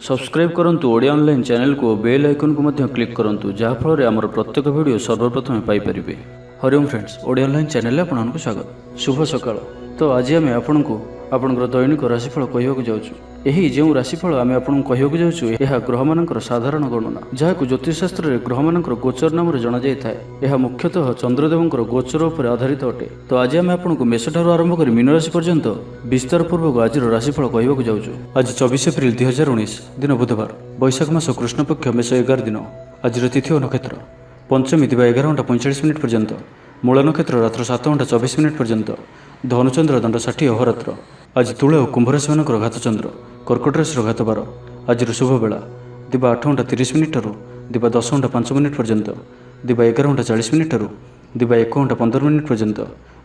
Subscribe करंतु Odia online channel को bell icon को मध्य क्लिक करंतु जहाँ फल आमर प्रत्येक वीडियो सर्वप्रथम Piper. Hariom friends, Odia online channel आपको स्वागत। शुभ सकाळ। तो आज आम आपको आपणकर दैनिक राशिफल कहवाक जाऊँ। यही जो राशिफल आम आपको कहवाक जाऊँ यह ग्रह मानकर साधारण गणना जहाँ ज्योतिषशास्त्र में ग्रह मानकर गोचर नाम जना जाए। यह मुख्यतः चंद्रदेवंकर गोचर पर आधारित अटे। तो आज आम आपको मेष ठार आरंभ कर मीन राशि पर्यंत विस्तार पूर्वक आज राशिफल कहवाक जाऊँ। आज 24 एप्रिल 2019 दिन बुधवार, वैशाख मास कृष्ण पक्ष मेष 11 दिन। आज तिथि और नक्षत्र पंचमी दिवा 11:45 पर्यंत, मूल नक्षत्र रात्र 7:24 पर्यंत, धनुचंद्र दंड 60 अहोरात्र। आज तुला और कुंभ राशि मानकर घात चंद्र, कर्कट राशि घात 12। आज शुभ बेला दिवा 8:30 दिवा 10:05 पर्यंत, दिवा 11:40 दिवा 1:15 पर्यंत,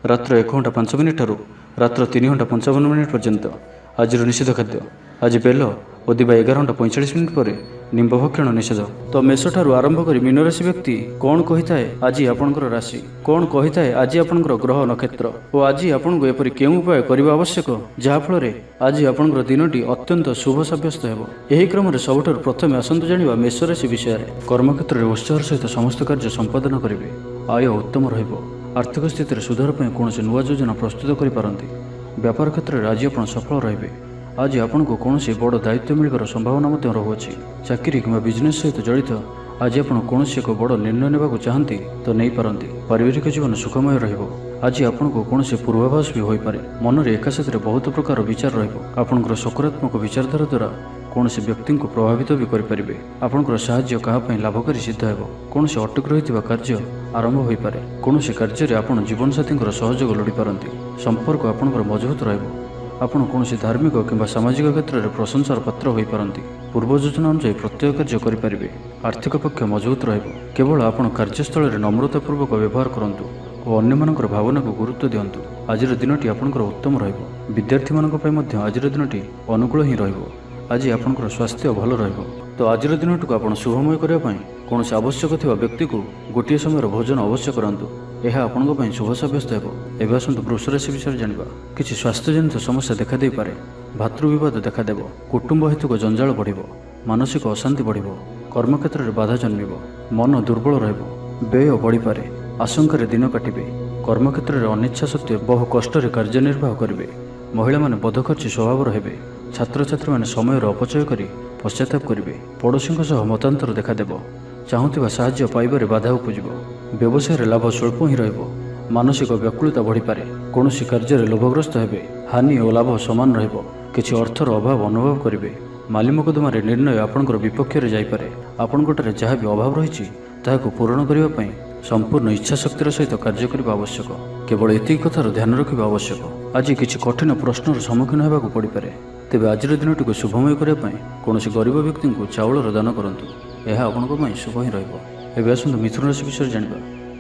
रात्र 1:05 रात्र 3:55 पर्यंत। आज निषेध खाद्य आज बेल और दिवा 11:45 पर निम्ब भक्षण निषेध। तो मेष ठारू आरंभ कर मीन राशि व्यक्ति कौन कही थाए आज आपणकर राशि, कौन कही थाए आज आपणकर ग्रह नक्षत्र और आज आपको एपरि केउं उपाय करबा आवश्यक जहाँ फल आज आपणकर दिनटी अत्यंत शुभ सब्यस्त हेबो। एही क्रम रे सबठार प्रथमे आसंतु जानिबा मेष राशि विषय रे। कर्मक्षेत्र रे उत्साह सहित समस्त कार्य संपादन करिवे। आय उत्तम रहिबो। आर्थिक स्थिति रे सुधार पय कोनोसी नुवा योजना प्रस्तुत करि पारंती। व्यापार क्षेत्र रे आज आपण सफल रहिबे। आज आपको कौन बड़ दायित्व मिलवर संभावना रहुअछि। चाकरी कि बिजनेस सहित जड़ित आज आप कौन एक बड़ निर्णय नेबाक चाहती तो नहीं पारंती। पारिवारिक जीवन सुखमय रहिबो। आज आपको कौन पूर्वाभास भी होइपारे। मन में एका साथ बहुत प्रकार विचार रहिबो। आपनकर सकारात्मक विचारधारा द्वारा कौन व्यक्ति को प्रभावित भी करें। आपनकर साहाय्य कहां लाभकारी सिद्ध हेबो। कौन अटक रही कार्य आरंभ हो पारे। कौन कार्य आपन जीवन साथी सहयोग लोड़ी पारंती। संपर्क आपनकर मजबूत रहिबो। आपण कौन धार्मिक कि सामाजिक क्षेत्र में प्रशंसार पात्र हो पारंती। पूर्व योजना अनुसार प्रत्यय कार्य करें। आर्थिक पक्ष मजबूत रहिबो। केवल आपण कार्यस्थल में नम्रतापूर्वक व्यवहार करंतु और अन्य मानकर भावना को गुरुत्व दियंतु। आज दिनटी आपनकर उत्तम रहिबो। विद्यार्थी मानक पय मध्य आज दिनटी अनुकूल ही रहिबो। आज आपनकर स्वास्थ्य भल रहिबो। तो आज दिनटी को आपण शुभमय करने कौन आवश्यक थिबा व्यक्ति को गोटे समय भोजन अवश्य करंतु। यह आपण शुभ सब्यस्त हेबो। एबे आसंतु वृष राशि विषय जानिबा। किछि स्वास्थ्य जनित समस्या देखा दे पारे। भातृविवाद देखादेव। कुटुंब हेतुक जंजाल बढ़िबो। मानसिक अशांति बढ़िबो। कर्मक्षेत्र में बाधा जन्मिबो। मन दुर्बल रहिबो। व्यय बढ़ी पारे। आशंकार दिन काटिबे। कर्मक्षेत्र में अनिच्छा सत्वे बहु कष्ट कार्यनिर्वाह करेंगे। महिला माने बदखर्ची स्वभाव रहिबे। छात्र छात्री माने समय अपचय करी पश्चाताप करेंगे। पड़ोशी मतांतर देखादेव। चाहूथिबा साहाय्य पाइबारे बाधा उपजिबो। व्यवसाय लाभ स्वल्प ही रहिबो। मानसिक व्याकुलता बढ़ी पारे। कौनसी कार्य लोभग्रस्त हेबे। हानि और लाभ समान रहिबो। किछि अर्थर अभाव अनुभव करेंगे। माली मोकदमा निर्णय आपणकर विपक्ष रे जाइपारे। आपणकोटारे जहाँ भी अभाव रही ताहाको पूरण करने पई संपूर्ण इच्छा शक्तिर सहित कार्य करने आवश्यक। केवल एतिक कथार ध्यान रखा आवश्यक। आज किछि कठिन प्रश्नर सम्मुखीन होगा पड़ पारे। तेबे आज दिनटी को शुभमय करने कौन गरीब व्यक्ति को चाउलर दान करंतु। यह आपण शुभ ही रहिबो। एबे आसंतु मिथुन राशि विषय जानिबा।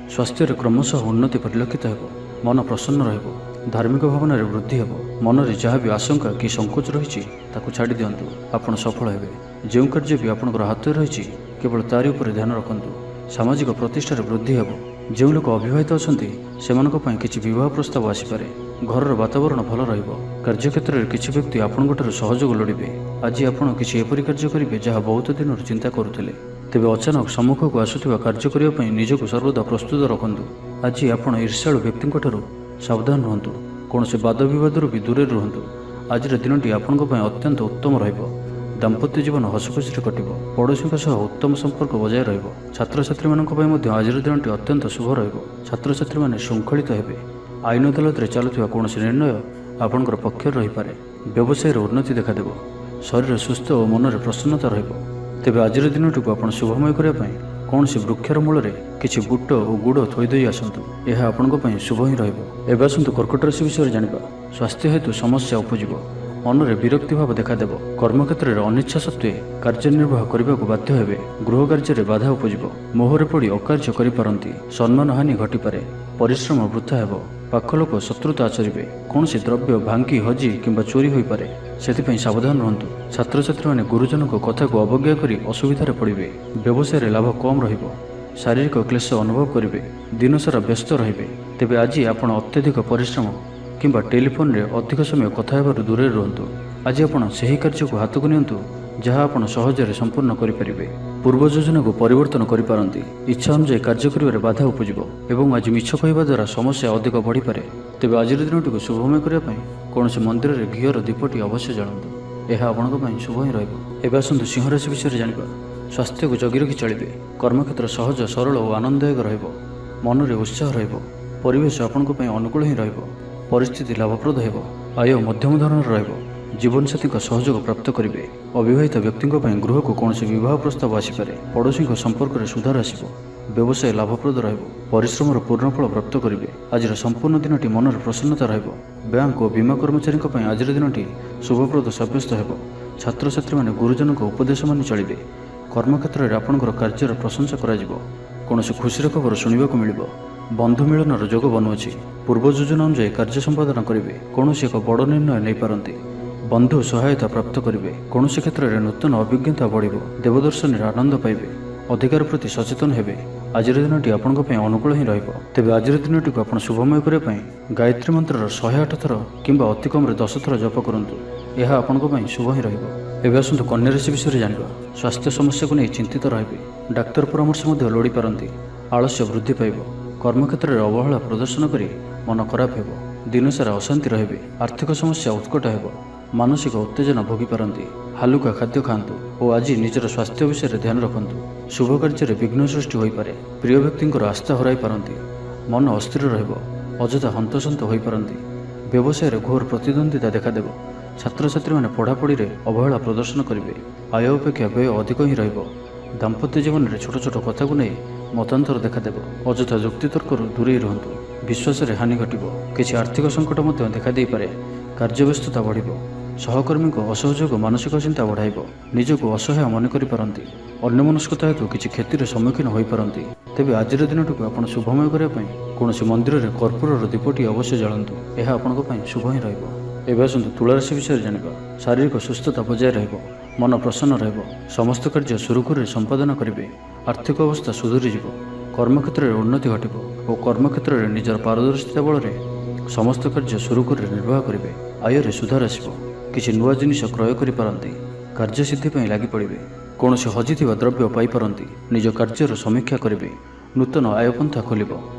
स्वास्थ्य क्रमशः उन्नति परिलक्षित हेबो। मन प्रसन्न रहिबो। धार्मिक भावना वृद्धि हेबो। मन में जहाँ भी आशंका कि संकोच रही छाड़ी दिंतु। आपण सफल हेबे। जो कार्य भी आपणकर हाथ रही केवल तारि उपर ध्यान रखंतु। सामाजिक प्रतिष्ठार वृद्धि हेबो। जो लोक अविवाहित अछंती सेमानक पय किछि विवाह प्रस्ताव आसीपारे। घरर वातावरण भल रहिबो। कार्यक्षेत्र में किछि व्यक्ति आपणकोठार सहयोग लोड़िबे। आज आपण किछि एपरि कार्य करिवे जहाँ बहुत दिन चिंता करुथिले। तेबे अचानक सम्मुख को आसुथिबा कार्य करिबा पय निजको सर्वदा प्रस्तुत रखंतु। आज आपण ईर्ष्याळु व्यक्ति सावधान रुहंतु। कौन वाद विवाद भी दूरे रुहंतु। आज दिनटी आपणक पय अत्यंत उत्तम रहिबो। दाम्पत्य जीवन हसखुशी कटिबो। पड़ोशी सह उत्तम संपर्क बजाय रहिबो। छात्र छात्री मानक पय मध्य आज दिनटी अत्यंत शुभ रहिबो। छात्र छात्री माने श्रृंखलित हेबे। आईन अदालत चलुवा कौन निर्णय आपणकर पक्ष रही पारे। व्यवसाय उन्नति देखादेव। शरीर सुस्थ और मन में प्रसन्नता रहिबो। तेबे आज दिनटी को आपण शुभमय करने कौन वृक्षर मूल किछि बुट और गुड़ थोईदे आसतु। यह आपण शुभ ही रहिबो। एबे आसंतु कर्कट राशि विषय जानिबा। स्वास्थ्य हेतु समस्या उपजिबो। मन में विरक्ति भाव देखादेव। कर्मक्षेत्र में अनिच्छा सत्वे कार्यनिर्वाह करने को बाध्य हेबे। गृह कार्य बाधा उपजिबो। मोहरे पड़ी अकार्य करिपारंती। सम्मान हानि घटिपारे। परिश्रम वृथा हेबो। पाख लोक शत्रुता आचरिबे। कौन द्रव्य भांगी हजी किंबा चोरी हो पारे। से सावधान रहंतु। छात्र छात्री माने गुरुजन को कथा को अवज्ञा करी असुविधार पड़िबे। व्यवसाय लाभ कम रहिबो। शारीरिक क्लेश अनुभव करेंगे। दिन सारा व्यस्त रहिबे। तेबे आज आपण अत्यधिक परिश्रम किंबा टेलीफोन रे अधिक समय कथा हेबारु दूरे रुहंतु। आज आपण सही कार्य को हाथ को नियंतु ଯାହା ଆପଣ ସହଜରେ ସମ୍ପୂର୍ଣ୍ଣ କରିପାରିବେ। ପୂର୍ବ ଯୋଜନାକୁ ପରିବର୍ତ୍ତନ କରିପାରନ୍ତି। ଇଚ୍ଛା ଅନୁଯାୟୀ କାର୍ଯ୍ୟ କରିବାରେ ବାଧା ଉପୁଜିବ ଏବଂ ଆଜି ମିଛ କହିବା ଦ୍ୱାରା ସମସ୍ୟା ଅଧିକ ବଢ଼ିପାରେ। ତେବେ ଆଜିର ଦିନଟିକୁ ଶୁଭମୟ କରିବା ପାଇଁ କୌଣସି ମନ୍ଦିରରେ ଘିଅର ଦୀପଟି ଅବଶ୍ୟ ଜାଳନ୍ତୁ। ଏହା ଆପଣଙ୍କ ପାଇଁ ଶୁଭ ହିଁ ରହିବ। ଏବେ ଆସନ୍ତୁ ସିଂହ ରାଶି ବିଷୟରେ ଜାଣିବା। ସ୍ୱାସ୍ଥ୍ୟକୁ ଜଗି ରଖି ଚଳିବେ। କର୍ମକ୍ଷେତ୍ର ସହଜ, ସରଳ ଓ ଆନନ୍ଦଦାୟକ ରହିବ। ମନରେ ଉତ୍ସାହ ରହିବ। ପରିବେଶ ଆପଣଙ୍କ ପାଇଁ ଅନୁକୂଳ ହିଁ ରହିବ। ପରିସ୍ଥିତି ଲାଭପ୍ରଦ ହେବ। ଆୟ ମଧ୍ୟମ ଧରଣର ରହିବ। ଜୀବନସାଥୀଙ୍କ ସହଯୋଗ ପ୍ରାପ୍ତ କରିବେ। ଅବିବାହିତ ବ୍ୟକ୍ତିଙ୍କ ପାଇଁ ଗୃହକୁ କୌଣସି ବିବାହ ପ୍ରସ୍ତାବ ଆସିପାରେ। ପଡ଼ୋଶୀଙ୍କ ସମ୍ପର୍କରେ ସୁଧାର ଆସିବ। ବ୍ୟବସାୟ ଲାଭପ୍ରଦ ରହିବ। ପରିଶ୍ରମର ପୂର୍ଣ୍ଣଫଳ ପ୍ରାପ୍ତ କରିବେ। ଆଜିର ସମ୍ପୂର୍ଣ୍ଣ ଦିନଟି ମନରେ ପ୍ରସନ୍ନତା ରହିବ। ବ୍ୟାଙ୍କ ଓ ବୀମା କର୍ମଚାରୀଙ୍କ ପାଇଁ ଆଜିର ଦିନଟି ଶୁଭପ୍ରଦ ସାବ୍ୟସ୍ତ ହେବ। ଛାତ୍ରଛାତ୍ରୀମାନେ ଗୁରୁଜନଙ୍କ ଉପଦେଶ ମାନି ଚଳିବେ। କର୍ମକ୍ଷେତ୍ରରେ ଆପଣଙ୍କର କାର୍ଯ୍ୟର ପ୍ରଶଂସା କରାଯିବ। କୌଣସି ଖୁସିର ଖବର ଶୁଣିବାକୁ ମିଳିବ। ବନ୍ଧୁ ମିଳନର ଯୋଗ ବନୁଅଛି। ପୂର୍ବ ଯୋଜନା ଅନୁଯାୟୀ କାର୍ଯ୍ୟ ସମ୍ପାଦନ କରିବେ। କୌଣସି ଏକ ବଡ଼ ନିର୍ଣ୍ଣୟ ନେଇପାରନ୍ତି। ବନ୍ଧୁ ସହାୟତା ପ୍ରାପ୍ତ କରିବେ। କୌଣସି କ୍ଷେତ୍ରରେ ନୂତନ ଅଭିଜ୍ଞତା ବଢ଼ିବ। ଦେବଦର୍ଶନରେ ଆନନ୍ଦ ପାଇବେ। ଅଧିକାର ପ୍ରତି ସଚେତନ ହେବେ। ଆଜିର ଦିନଟି ଆପଣଙ୍କ ପାଇଁ ଅନୁକୂଳ ହିଁ ରହିବ। ତେବେ ଆଜିର ଦିନଟିକୁ ଆପଣ ଶୁଭମୟ କରିବା ପାଇଁ ଗାୟତ୍ରୀ ମନ୍ତ୍ରର 108 ଥର କିମ୍ବା ଅତି କମ୍ରେ 10 ଥର ଜପ କରନ୍ତୁ। ଏହା ଆପଣଙ୍କ ପାଇଁ ଶୁଭ ହିଁ ରହିବ। ଏବେ ଆସନ୍ତୁ କନ୍ୟା ରାଶି ବିଷୟରେ ଜାଣିବା। ସ୍ୱାସ୍ଥ୍ୟ ସମସ୍ୟାକୁ ନେଇ ଚିନ୍ତିତ ରହିବେ। ଡାକ୍ତର ପରାମର୍ଶ ମଧ୍ୟ ଲୋଡ଼ିପାରନ୍ତି। ଆଳସ୍ୟ ବୃଦ୍ଧି ପାଇବ। କର୍ମକ୍ଷେତ୍ରରେ ଅବହେଳା ପ୍ରଦର୍ଶନ କରି ମନ ଖରାପ ହେବ। ଦିନସାରା ଅଶାନ୍ତି ରହିବେ। ଆର୍ଥିକ ସମସ୍ୟା ଉତ୍କଟ ହେବ। ମାନସିକ ଉତ୍ତେଜନା ଭୋଗିପାରନ୍ତି। ହାଲୁକା ଖାଦ୍ୟ ଖାଆନ୍ତୁ ଓ ଆଜି ନିଜର ସ୍ୱାସ୍ଥ୍ୟ ବିଷୟରେ ଧ୍ୟାନ ରଖନ୍ତୁ। ଶୁଭ କାର୍ଯ୍ୟରେ ବିଘ୍ନ ସୃଷ୍ଟି ହୋଇପାରେ। ପ୍ରିୟ ବ୍ୟକ୍ତିଙ୍କର ଆସ୍ଥା ହରାଇ ପାରନ୍ତି। ମନ ଅସ୍ଥିର ରହିବ। ଅଯଥା ହନ୍ତସନ୍ତ ହୋଇପାରନ୍ତି। ବ୍ୟବସାୟରେ ଘୋର ପ୍ରତିଦ୍ୱନ୍ଦିତା ଦେଖାଦେବ। ଛାତ୍ରଛାତ୍ରୀମାନେ ପଢ଼ାପଢ଼ିରେ ଅବହେଳା ପ୍ରଦର୍ଶନ କରିବେ। ଆୟ ଅପେକ୍ଷା ବ୍ୟୟ ଅଧିକ ହିଁ ରହିବ। ଦାମ୍ପତ୍ୟ ଜୀବନରେ ଛୋଟ ଛୋଟ କଥାକୁ ନେଇ ମତାନ୍ତର ଦେଖାଦେବ। ଅଯଥା ଯୁକ୍ତିତର୍କରୁ ଦୂରେଇ ରୁହନ୍ତୁ। ବିଶ୍ୱାସରେ ହାନି ଘଟିବ। କିଛି ଆର୍ଥିକ ସଙ୍କଟ ମଧ୍ୟ ଦେଖାଦେଇପାରେ। କାର୍ଯ୍ୟବ୍ୟସ୍ତତା ବଢ଼ିବ। ସହକର୍ମୀଙ୍କ ଅସହଯୋଗ ମାନସିକ ଚିନ୍ତା ବଢ଼ାଇବ। ନିଜକୁ ଅସହାୟ ମନେ କରିପାରନ୍ତି। ଅନ୍ୟମନସ୍କତା ହେତୁ କିଛି କ୍ଷତିର ସମ୍ମୁଖୀନ ହୋଇପାରନ୍ତି। ତେବେ ଆଜିର ଦିନଟିକୁ ଆପଣ ଶୁଭମୟ କରିବା ପାଇଁ କୌଣସି ମନ୍ଦିରରେ କର୍ପୂରର ଦୀପଟି ଅବଶ୍ୟ ଜାଳନ୍ତୁ। ଏହା ଆପଣଙ୍କ ପାଇଁ ଶୁଭ ହିଁ ରହିବ। ଏବେ ଆସନ୍ତୁ ତୁଳାରାଶି ବିଷୟରେ ଜାଣିବା। ଶାରୀରିକ ସୁସ୍ଥତା ବଜାୟ ରହିବ। ମନ ପ୍ରସନ୍ନ ରହିବ। ସମସ୍ତ କାର୍ଯ୍ୟ ସୁରୁଖୁରୁରେ ସମ୍ପାଦନ କରିବେ। ଆର୍ଥିକ ଅବସ୍ଥା ସୁଧୁରିଯିବ। କର୍ମକ୍ଷେତ୍ରରେ ଉନ୍ନତି ଘଟିବ ଓ କର୍ମକ୍ଷେତ୍ରରେ ନିଜର ପାରଦର୍ଶିତା ବଳରେ ସମସ୍ତ କାର୍ଯ୍ୟ ସୁରୁଖୁରୁରେ ନିର୍ବାହ କରିବେ। ଆୟରେ ସୁଧାର ଆସିବ। କିଛି ନୂଆ ଜିନିଷ କ୍ରୟ କରିପାରନ୍ତି। କାର୍ଯ୍ୟସିଦ୍ଧି ପାଇଁ ଲାଗିପଡ଼ିବେ। କୌଣସି ହଜିଥିବା ଦ୍ରବ୍ୟ ପାଇପାରନ୍ତି। ନିଜ କାର୍ଯ୍ୟର ସମୀକ୍ଷା କରିବେ। ନୂତନ ଆୟପନ୍ଥା ଖୋଲିବ।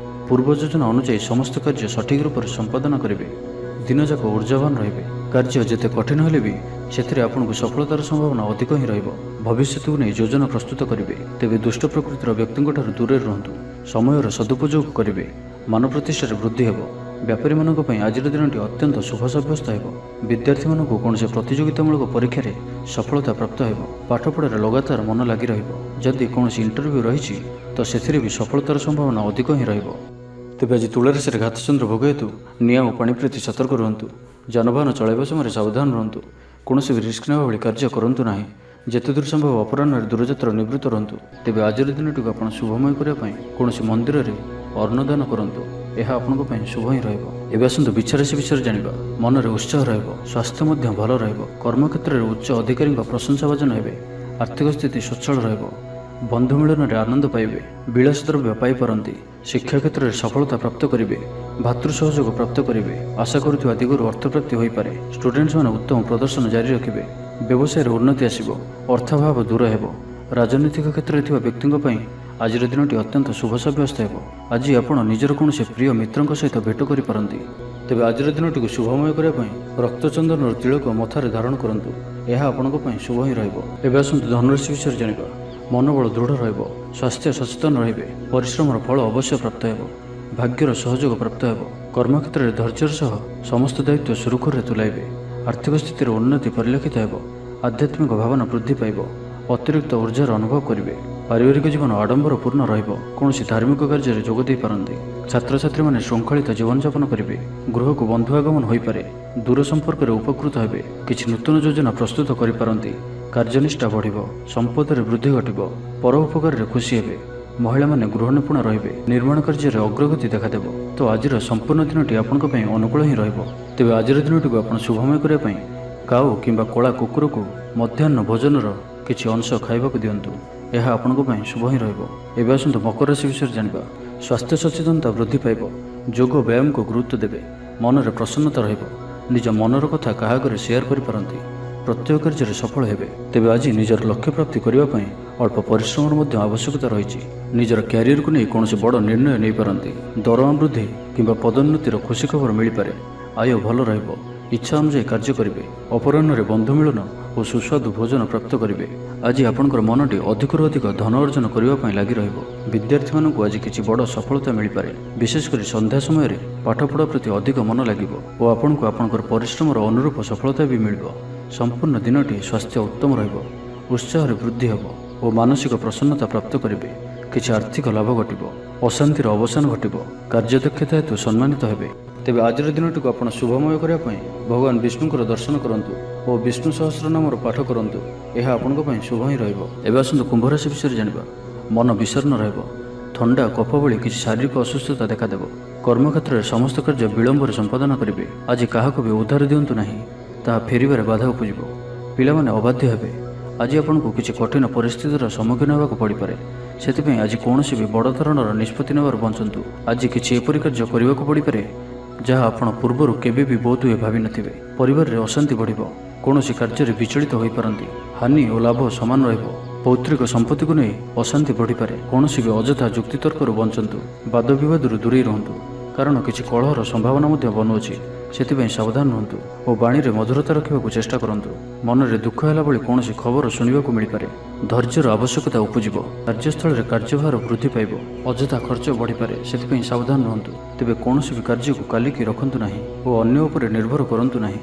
ପୂର୍ବ ଯୋଜନା ଅନୁଯାୟୀ ସମସ୍ତ କାର୍ଯ୍ୟ ସଠିକ୍ ରୂପରେ ସମ୍ପାଦନ କରିବେ। ଦିନଯାକ ଊର୍ଜାବାନ ରହିବେ। କାର୍ଯ୍ୟ ଯେତେ କଠିନ ହେଲେ ବି ସେଥିରେ ଆପଣଙ୍କୁ ସଫଳତାର ସମ୍ଭାବନା ଅଧିକ ହିଁ ରହିବ। ଭବିଷ୍ୟତକୁ ନେଇ ଯୋଜନା ପ୍ରସ୍ତୁତ କରିବେ। ତେବେ ଦୁଷ୍ଟ ପ୍ରକୃତିର ବ୍ୟକ୍ତିଙ୍କଠାରୁ ଦୂରରେ ରୁହନ୍ତୁ। ସମୟର ସଦୁପଯୋଗ କରିବେ। ମାନ ପ୍ରତିଷ୍ଠାରେ ବୃଦ୍ଧି ହେବ। ବ୍ୟାପାରୀମାନଙ୍କ ପାଇଁ ଆଜିର ଦିନଟି ଅତ୍ୟନ୍ତ ଶୁଭ ସାବ୍ୟସ୍ତ ହେବ। ବିଦ୍ୟାର୍ଥୀମାନଙ୍କୁ କୌଣସି ପ୍ରତିଯୋଗିତାମୂଳକ ପରୀକ୍ଷାରେ ସଫଳତା ପ୍ରାପ୍ତ ହେବ। ପାଠପଢ଼ାରେ ଲଗାତାର ମନ ଲାଗି ରହିବ। ଯଦି କୌଣସି ଇଣ୍ଟରଭ୍ୟୁ ରହିଛି ତ ସେଥିରେ ବି ସଫଳତାର ସମ୍ଭାବନା ଅଧିକ ହିଁ ରହିବ। ତେବେ ଆଜି ତୁଳାରାଶିରେ ଘାତଚନ୍ଦ୍ର ଭୋଗ ହେତୁ ନିଆଁ ଓ ପାଣି ପ୍ରତି ସତର୍କ ରୁହନ୍ତୁ। ଯାନବାହନ ଚଳାଇବା ସମୟରେ ସାବଧାନ ରୁହନ୍ତୁ। କୌଣସି ବି ରିସ୍କ ନେବା ଭଳି କାର୍ଯ୍ୟ କରନ୍ତୁ ନାହିଁ। ଯେତେ ଦୂର ସମ୍ଭବ ଅପରାହ୍ନରେ ଦୂରଯାତ୍ରା ନିବୃତ୍ତ ରୁହନ୍ତୁ। ତେବେ ଆଜିର ଦିନଟିକୁ ଆପଣ ଶୁଭମୟ କରିବା ପାଇଁ କୌଣସି ମନ୍ଦିରରେ ଅନ୍ନଦାନ କରନ୍ତୁ। ଏହା ଆପଣଙ୍କ ପାଇଁ ଶୁଭ ହିଁ ରହିବ। ଏବେ ଆସନ୍ତୁ ବିଛାରାଶି ବିଷୟରେ ଜାଣିବା। ମନରେ ଉତ୍ସାହ ରହିବ। ସ୍ୱାସ୍ଥ୍ୟ ମଧ୍ୟ ଭଲ ରହିବ। କର୍ମକ୍ଷେତ୍ରରେ ଉଚ୍ଚ ଅଧିକାରୀଙ୍କ ପ୍ରଶଂସାଭାଜନ ହେବେ। ଆର୍ଥିକ ସ୍ଥିତି ସ୍ୱଚ୍ଛଳ ରହିବ। ବନ୍ଧୁ ମିଳନରେ ଆନନ୍ଦ ପାଇବେ। ବିଳାସ ଦ୍ରବ୍ୟ ପାଇପାରନ୍ତି। ଶିକ୍ଷା କ୍ଷେତ୍ରରେ ସଫଳତା ପ୍ରାପ୍ତ କରିବେ। ଭାତୃ ସହଯୋଗ ପ୍ରାପ୍ତ କରିବେ। ଆଶା କରୁଥିବା ଦିଗରୁ ଅର୍ଥପ୍ରାପ୍ତି ହୋଇପାରେ। ଷ୍ଟୁଡେଣ୍ଟମାନେ ଉତ୍ତମ ପ୍ରଦର୍ଶନ ଜାରି ରଖିବେ। ବ୍ୟବସାୟରେ ଉନ୍ନତି ଆସିବ। ଅର୍ଥାଭାବ ଦୂର ହେବ। ରାଜନୈତିକ କ୍ଷେତ୍ରରେ ଥିବା ବ୍ୟକ୍ତିଙ୍କ ପାଇଁ ଆଜିର ଦିନଟି ଅତ୍ୟନ୍ତ ଶୁଭ ସାବ୍ୟସ୍ତ ହେବ। ଆଜି ଆପଣ ନିଜର କୌଣସି ପ୍ରିୟ ମିତ୍ରଙ୍କ ସହିତ ଭେଟ କରିପାରନ୍ତି। ତେବେ ଆଜିର ଦିନଟିକୁ ଶୁଭମୟ କରିବା ପାଇଁ ରକ୍ତଚନ୍ଦନର ତିଳକ ମଥାରେ ଧାରଣ କରନ୍ତୁ। ଏହା ଆପଣଙ୍କ ପାଇଁ ଶୁଭ ହିଁ ରହିବ। ଏବେ ଆସନ୍ତୁ ଧନୁରାଶି ବିଷୟରେ ଜାଣିବା। ମନୋବଳ ଦୃଢ଼ ରହିବ। ସ୍ୱାସ୍ଥ୍ୟ ସଚେତନ ରହିବେ। ପରିଶ୍ରମର ଫଳ ଅବଶ୍ୟ ପ୍ରାପ୍ତ ହେବ। ଭାଗ୍ୟର ସହଯୋଗ ପ୍ରାପ୍ତ ହେବ। କର୍ମକ୍ଷେତ୍ରରେ ଧୈର୍ଯ୍ୟର ସହ ସମସ୍ତ ଦାୟିତ୍ୱ ସୁରୁଖୁରୁରେ ତୁଲାଇବେ। ଆର୍ଥିକ ସ୍ଥିତିର ଉନ୍ନତି ପରିଲକ୍ଷିତ ହେବ। ଆଧ୍ୟାତ୍ମିକ ଭାବନା ବୃଦ୍ଧି ପାଇବ। ଅତିରିକ୍ତ ଊର୍ଜାର ଅନୁଭବ କରିବେ। ପାରିବାରିକ ଜୀବନ ଆଡ଼ମ୍ବରପୂର୍ଣ୍ଣ ରହିବ। କୌଣସି ଧାର୍ମିକ କାର୍ଯ୍ୟରେ ଯୋଗ ଦେଇପାରନ୍ତି। ଛାତ୍ରଛାତ୍ରୀମାନେ ଶୃଙ୍ଖଳିତ ଜୀବନଯାପନ କରିବେ। ଗୃହକୁ ବନ୍ଧୁ ଆଗମନ ହୋଇପାରେ। ଦୂର ସମ୍ପର୍କରେ ଉପକୃତ ହେବେ। କିଛି ନୂତନ ଯୋଜନା ପ୍ରସ୍ତୁତ କରିପାରନ୍ତି। କାର୍ଯ୍ୟନିଷ୍ଠା ବଢ଼ିବ। ସମ୍ପଦରେ ବୃଦ୍ଧି ଘଟିବ। ପର ଉପକାରରେ ଖୁସି ହେବେ। ମହିଳାମାନେ ଗୃହ ନିପୁଣ ରହିବେ। ନିର୍ମାଣ କାର୍ଯ୍ୟରେ ଅଗ୍ରଗତି ଦେଖାଦେବ। ତ ଆଜିର ସମ୍ପୂର୍ଣ୍ଣ ଦିନଟି ଆପଣଙ୍କ ପାଇଁ ଅନୁକୂଳ ହିଁ ରହିବ। ତେବେ ଆଜିର ଦିନଟିକୁ ଆପଣ ଶୁଭମୟ କରିବା ପାଇଁ କାଉ କିମ୍ବା କଳା କୁକୁରକୁ ମଧ୍ୟାହ୍ନ ଭୋଜନର କିଛି ଅଂଶ ଖାଇବାକୁ ଦିଅନ୍ତୁ। ଏହା ଆପଣଙ୍କ ପାଇଁ ଶୁଭ ହିଁ ରହିବ। ଏବେ ଆସନ୍ତୁ ମକର ରାଶି ବିଷୟରେ ଜାଣିବା। ସ୍ୱାସ୍ଥ୍ୟ ସଚେତନତା ବୃଦ୍ଧି ପାଇବ। ଯୋଗ ବ୍ୟାୟାମକୁ ଗୁରୁତ୍ୱ ଦେବେ। ମନରେ ପ୍ରସନ୍ନତା ରହିବ। ନିଜ ମନର କଥା କାହା ଆଗରେ ସେୟାର କରିପାରନ୍ତି। ପ୍ରତ୍ୟେକ କାର୍ଯ୍ୟରେ ସଫଳ ହେବେ। ତେବେ ଆଜି ନିଜର ଲକ୍ଷ୍ୟ ପ୍ରାପ୍ତି କରିବା ପାଇଁ ଅଳ୍ପ ପରିଶ୍ରମର ମଧ୍ୟ ଆବଶ୍ୟକତା ରହିଛି। ନିଜର କ୍ୟାରିୟରକୁ ନେଇ କୌଣସି ବଡ଼ ନିର୍ଣ୍ଣୟ ନେଇପାରନ୍ତି। ଦରମା ବୃଦ୍ଧି କିମ୍ବା ପଦୋନ୍ନତିର ଖୁସି ଖବର ମିଳିପାରେ। ଆୟ ଭଲ ରହିବ। ଇଚ୍ଛା ଅନୁଯାୟୀ କାର୍ଯ୍ୟ କରିବେ। ଅପରାହ୍ନରେ ବନ୍ଧୁ ମିଳନ ଓ ସୁସ୍ୱାଦୁ ଭୋଜନ ପ୍ରାପ୍ତ କରିବେ। ଆଜି ଆପଣଙ୍କର ମନଟି ଅଧିକରୁ ଅଧିକ ଧନ ଅର୍ଜନ କରିବା ପାଇଁ ଲାଗି ରହିବ। ବିଦ୍ୟାର୍ଥୀମାନଙ୍କୁ ଆଜି କିଛି ବଡ଼ ସଫଳତା ମିଳିପାରେ। ବିଶେଷ କରି ସନ୍ଧ୍ୟା ସମୟରେ ପାଠପଢ଼ା ପ୍ରତି ଅଧିକ ମନ ଲାଗିବ ଓ ଆପଣଙ୍କୁ ଆପଣଙ୍କର ପରିଶ୍ରମର ଅନୁରୂପ ସଫଳତା ବି ମିଳିବ। ସମ୍ପୂର୍ଣ୍ଣ ଦିନଟି ସ୍ୱାସ୍ଥ୍ୟ ଉତ୍ତମ ରହିବ। ଉତ୍ସାହରେ ବୃଦ୍ଧି ହେବ ଓ ମାନସିକ ପ୍ରସନ୍ନତା ପ୍ରାପ୍ତ କରିବେ। କିଛି ଆର୍ଥିକ ଲାଭ ଘଟିବ। ଅଶାନ୍ତିର ଅବସାନ ଘଟିବ। କାର୍ଯ୍ୟଦକ୍ଷତା ହେତୁ ସମ୍ମାନିତ ହେବେ। ତେବେ ଆଜିର ଦିନଟିକୁ ଆପଣ ଶୁଭମୟ କରିବା ପାଇଁ ଭଗବାନ ବିଷ୍ଣୁଙ୍କର ଦର୍ଶନ କରନ୍ତୁ ଓ ବିଷ୍ଣୁ ସହସ୍ରନାମର ପାଠ କରନ୍ତୁ। ଏହା ଆପଣଙ୍କ ପାଇଁ ଶୁଭ ହିଁ ରହିବ। ଏବେ ଆସନ୍ତୁ କୁମ୍ଭ ରାଶି ବିଷୟରେ ଜାଣିବା। ମନ ବିଷର୍ଣ୍ଣ ରହିବ। ଥଣ୍ଡା କଫ ଭଳି କିଛି ଶାରୀରିକ ଅସୁସ୍ଥତା ଦେଖାଦେବ। କର୍ମକ୍ଷେତ୍ରରେ ସମସ୍ତ କାର୍ଯ୍ୟ ବିଳମ୍ବରେ ସମ୍ପାଦନ କରିବେ। ଆଜି କାହାକୁ ବି ଉଦ୍ଧାର ଦିଅନ୍ତୁ ନାହିଁ, ତାହା ଫେରିବାରେ ବାଧା ଉପୁଜିବ। ପିଲାମାନେ ଅବାଧ୍ୟ ହେବେ। ଆଜି ଆପଣଙ୍କୁ କିଛି କଠିନ ପରିସ୍ଥିତିର ସମ୍ମୁଖୀନ ହେବାକୁ ପଡ଼ିପାରେ। ସେଥିପାଇଁ ଆଜି କୌଣସି ବି ବଡ଼ ଧରଣର ନିଷ୍ପତ୍ତି ନେବାରୁ ବଞ୍ଚନ୍ତୁ। ଆଜି କିଛି ଏପରି କାର୍ଯ୍ୟ କରିବାକୁ ପଡ଼ିପାରେ ଯାହା ଆପଣ ପୂର୍ବରୁ କେବେ ବି ବୋଧହୁଏ ଭାବିନଥିବେ। ପରିବାରରେ ଅଶାନ୍ତି ବଢ଼ିବ। କୌଣସି କାର୍ଯ୍ୟରେ ବିଚଳିତ ହୋଇପାରନ୍ତି। ହାନି ଓ ଲାଭ ସମାନ ରହିବ। ପୌତ୍ରିକ ସମ୍ପତ୍ତିକୁ ନେଇ ଅଶାନ୍ତି ବଢ଼ିପାରେ। କୌଣସି ବି ଅଯଥା ଯୁକ୍ତିତର୍କରୁ ବଞ୍ଚନ୍ତୁ। ବାଦ ବିବାଦରୁ ଦୂରେଇ ରୁହନ୍ତୁ, କାରଣ କିଛି କଳହର ସମ୍ଭାବନା ମଧ୍ୟ ବନୁଅଛି। ସେଥିପାଇଁ ସାବଧାନ ରୁହନ୍ତୁ ଓ ବାଣୀରେ ମଧୁରତା ରଖିବାକୁ ଚେଷ୍ଟା କରନ୍ତୁ। ମନରେ ଦୁଃଖ ହେଲା ଭଳି କୌଣସି ଖବର ଶୁଣିବାକୁ ମିଳିପାରେ। ଧୈର୍ଯ୍ୟର ଆବଶ୍ୟକତା ଉପୁଜିବ। କାର୍ଯ୍ୟସ୍ଥଳରେ କାର୍ଯ୍ୟଭାର ବୃଦ୍ଧି ପାଇବ। ଅଯଥା ଖର୍ଚ୍ଚ ବଢ଼ିପାରେ। ସେଥିପାଇଁ ସାବଧାନ ରୁହନ୍ତୁ। ତେବେ କୌଣସି ବି କାର୍ଯ୍ୟକୁ କାଲିକି ରଖନ୍ତୁ ନାହିଁ ଓ ଅନ୍ୟ ଉପରେ ନିର୍ଭର କରନ୍ତୁ ନାହିଁ।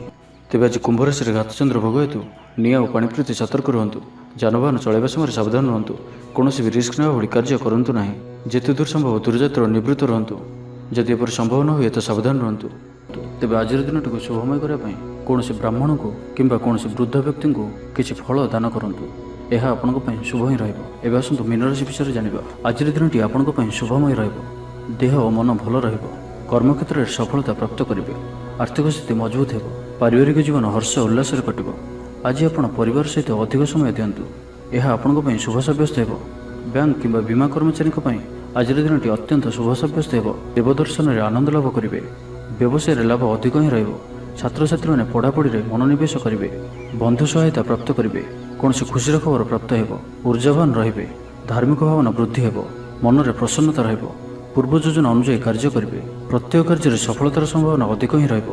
ତେବେ ଆଜି କୁମ୍ଭ ରାଶିରେ ଘାତଚନ୍ଦ୍ର ଭୋଗ ହେତୁ ନିଆଁ ଓ ପାଣି ପ୍ରତି ସତର୍କ ରୁହନ୍ତୁ। ଯାନବାହନ ଚଳାଇବା ସମୟରେ ସାବଧାନ ରୁହନ୍ତୁ। କୌଣସି ବି ରିସ୍କ ନେବା ଭଳି କାର୍ଯ୍ୟ କରନ୍ତୁ ନାହିଁ। ଯେତେ ଦୂର ସମ୍ଭବ ଦୂରଯାତ୍ରାରୁ ନିବୃତ୍ତ ରୁହନ୍ତୁ। ଯଦି ଏପରି ସମ୍ଭବ ନ ହୁଏ ତ ସାବଧାନ ରୁହନ୍ତୁ। ତେବେ ଆଜିର ଦିନଟିକୁ ଶୁଭମୟ କରିବା ପାଇଁ କୌଣସି ବ୍ରାହ୍ମଣଙ୍କୁ କିମ୍ବା କୌଣସି ବୃଦ୍ଧ ବ୍ୟକ୍ତିଙ୍କୁ କିଛି ଫଳ ଦାନ କରନ୍ତୁ। ଏହା ଆପଣଙ୍କ ପାଇଁ ଶୁଭ ହିଁ ରହିବ। ଏବେ ଆସନ୍ତୁ ମୀନ ରାଶି ବିଷୟରେ ଜାଣିବା। ଆଜିର ଦିନଟି ଆପଣଙ୍କ ପାଇଁ ଶୁଭମୟ ରହିବ। ଦେହ ଓ ମନ ଭଲ ରହିବ। କର୍ମକ୍ଷେତ୍ରରେ ସଫଳତା ପ୍ରାପ୍ତ କରିବେ। ଆର୍ଥିକ ସ୍ଥିତି ମଜବୁତ ହେବ। ପାରିବାରିକ ଜୀବନ ହର୍ଷ ଉଲ୍ଲାସରେ କଟିବ। ଆଜି ଆପଣ ପରିବାର ସହିତ ଅଧିକ ସମୟ ଦିଅନ୍ତୁ। ଏହା ଆପଣଙ୍କ ପାଇଁ ଶୁଭ ସାବ୍ୟସ୍ତ ହେବ। ବ୍ୟାଙ୍କ କିମ୍ବା ବୀମା କର୍ମଚାରୀଙ୍କ ପାଇଁ ଆଜିର ଦିନଟି ଅତ୍ୟନ୍ତ ଶୁଭ ସାବ୍ୟସ୍ତ ହେବ। ଦେବଦର୍ଶନରେ ଆନନ୍ଦ ଲାଭ କରିବେ। ବ୍ୟବସାୟରେ ଲାଭ ଅଧିକ ହିଁ ରହିବ। ଛାତ୍ରଛାତ୍ରୀମାନେ ପଢ଼ାପଢ଼ିରେ ମନୋନିବେଶ କରିବେ। ବନ୍ଧୁ ସହାୟତା ପ୍ରାପ୍ତ କରିବେ। କୌଣସି ଖୁସିର ଖବର ପ୍ରାପ୍ତ ହେବ। ଉର୍ଜାବାନ ରହିବେ। ଧାର୍ମିକ ଭାବନା ବୃଦ୍ଧି ହେବ। ମନରେ ପ୍ରସନ୍ନତା ରହିବ। ପୂର୍ବ ଯୋଜନା ଅନୁଯାୟୀ କାର୍ଯ୍ୟ କରିବେ। ପ୍ରତ୍ୟେକ କାର୍ଯ୍ୟରେ ସଫଳତାର ସମ୍ଭାବନା ଅଧିକ ହିଁ ରହିବ।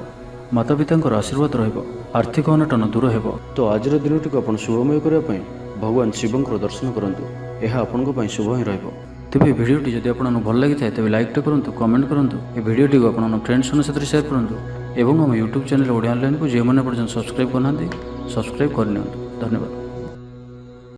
ମାତାପିତାଙ୍କର ଆଶୀର୍ବାଦ ରହିବ। ଆର୍ଥିକ ଅନଟନ ଦୂର ହେବ। ତ ଆଜିର ଦିନଟିକୁ ଆପଣ ଶୁଭମୟ କରିବା ପାଇଁ ଭଗବାନ ଶିବଙ୍କର ଦର୍ଶନ କରନ୍ତୁ। ଏହା ଆପଣଙ୍କ ପାଇଁ ଶୁଭ ହିଁ ରହିବ। ତେବେ ଏହି ଭିଡ଼ିଓଟି ଯଦି ଆପଣଙ୍କୁ ଭଲ ଲାଗିଥାଏ ତେବେ ଲାଇକ୍ଟେ କରନ୍ତୁ, କମେଣ୍ଟ କରନ୍ତୁ। ଏ ଭିଡ଼ିଓଟିକୁ ଆପଣଙ୍କ ଫ୍ରେଣ୍ଡସ୍ମାନଙ୍କ ସାଥିରେ ସେୟାର କରନ୍ତୁ ଏବଂ ଆମ ୟୁଟ୍ୟୁବ୍ ଚ୍ୟାନେଲ୍ ଓଡ଼ିଆ ଅନଲାଇନ୍କୁ ଯେଉଁମାନେ ପର୍ଯ୍ୟନ୍ତ ସବସ୍କ୍ରାଇବ୍ କରିନାହାନ୍ତି ସବସ୍କ୍ରାଇବ୍ କରିନିଅନ୍ତୁ। ଧନ୍ୟବାଦ।